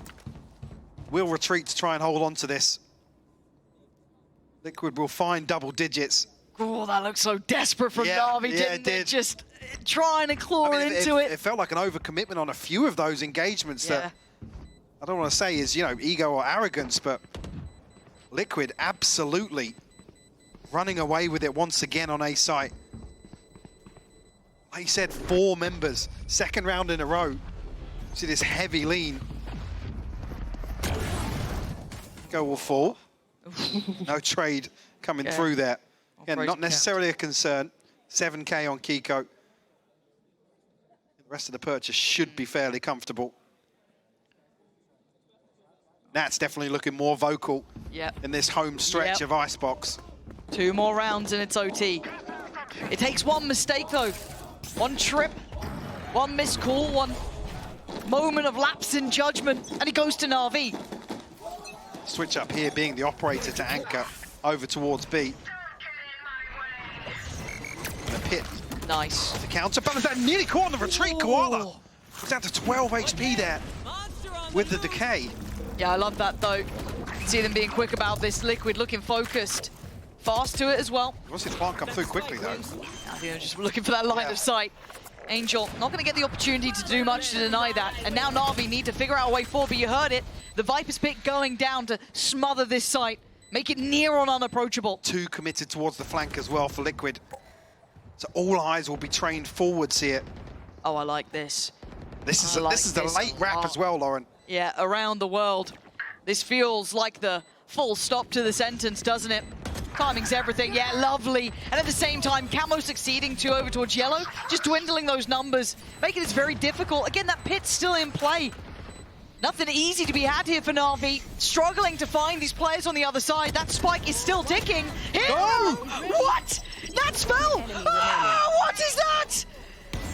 we'll retreat to try and hold on to this. Liquid will find double digits. Oh, that looks so desperate from Navi, didn't it? Just trying to claw into it. It felt like an overcommitment on a few of those engagements that I don't want to say is, you know, ego or arrogance, but Liquid absolutely running away with it once again on A site. Like you said, 4 members, second round in a row. See this heavy lean. Go will fall. No trade coming through there. Again, not necessarily a concern. 7K on Kiko. The rest of the purchase should be fairly comfortable. Nat's definitely looking more vocal in this home stretch of Icebox. 2 more rounds and it's OT. It takes one mistake though. One trip, one missed call, one moment of lapse in judgment, and it goes to Navi. Switch up here being the operator to anchor over towards B. And the pit. Nice. The counterbalance that nearly caught on the retreat. Koala was down to 12 HP there with the decay. Yeah, I love that though. See them being quick about this. Liquid looking focused. Fast to it as well. What's his plant come through quickly though? I think they're just looking for that line of sight. Angel not going to get the opportunity to do much to deny that. And now Navi need to figure out a way forward, but you heard it. The Viper's Pit going down to smother this site. Make it near on unapproachable. 2 committed towards the flank as well for Liquid. So all eyes will be trained forwards here. Oh, I like this. This is the late wrap as well, Lauren. Yeah, around the world. This feels like the full stop to the sentence, doesn't it? Timing's everything, yeah, lovely. And at the same time, Camo succeeding to over towards Yellow, just dwindling those numbers, making this very difficult. Again, that pit's still in play. Nothing easy to be had here for Navi. Struggling to find these players on the other side. That spike is still ticking. Oh! What? That's fell! What is that?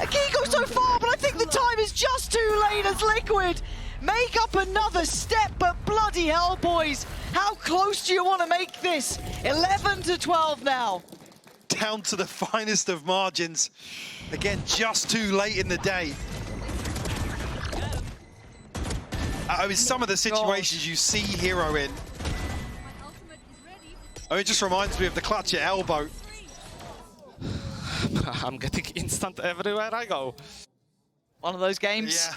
Kiko's so far, but I think the time is just too late as Liquid make up another step, but bloody hell, boys. How close do you want to make this? 11 to 12 now. Down to the finest of margins. Again, just too late in the day. I mean, some of the situations you see Hero in. I mean, it just reminds me of the clutch at elbow. I'm getting instant everywhere I go. One of those games. Yeah.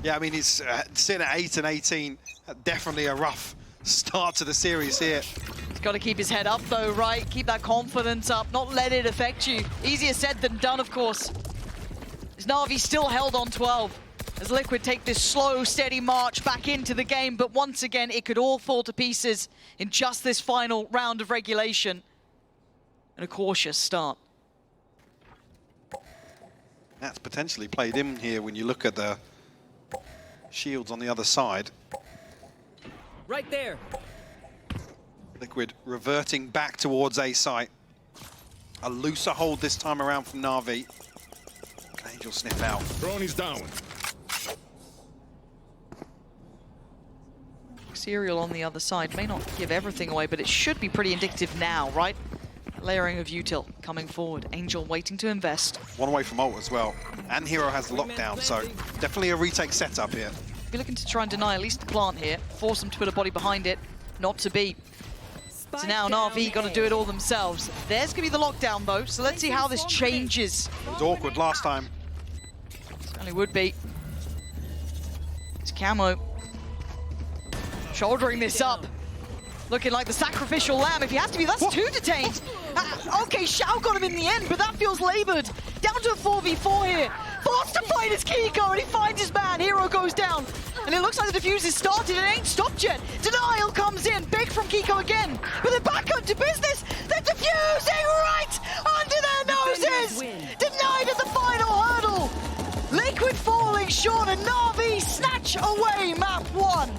Yeah, I mean, he's sitting at 8 and 18. Definitely a rough start to the series here. He's got to keep his head up though, right? Keep that confidence up, not let it affect you. Easier said than done, of course. Is Navi still held on 12? As Liquid take this slow, steady march back into the game, but once again, it could all fall to pieces in just this final round of regulation. And a cautious start. That's potentially played in here when you look at the shields on the other side. Right there. Liquid reverting back towards A site. A looser hold this time around from Navi. Can Angel sniff out? Drone is down. Serial on the other side may not give everything away, but it should be pretty indicative now, right? Layering of util coming forward. Angel waiting to invest. One away from ult as well. And Hero has the lockdown, so definitely a retake setup here. Be looking to try and deny at least the plant here. Force them to put a body behind it. Not to be. So now NAVI got to do it all themselves. There's going to be the lockdown though, so let's see how this changes. It was awkward last time. Certainly would be. It's Camo. Shouldering this up. Looking like the sacrificial lamb. If he has to be, that's 2 detained. Okay, Shao got him in the end, but that feels labored. Down to a 4v4 here. Forced to fight his Kiko, and he finds his man. Hero goes down. And it looks like the defuse is started and it ain't stopped yet. Denial comes in. Big from Kiko again. But they're back up to business. They're defusing right under their noses. Denied at the final hurdle. Liquid falling short, and NAVI snatch away map 1.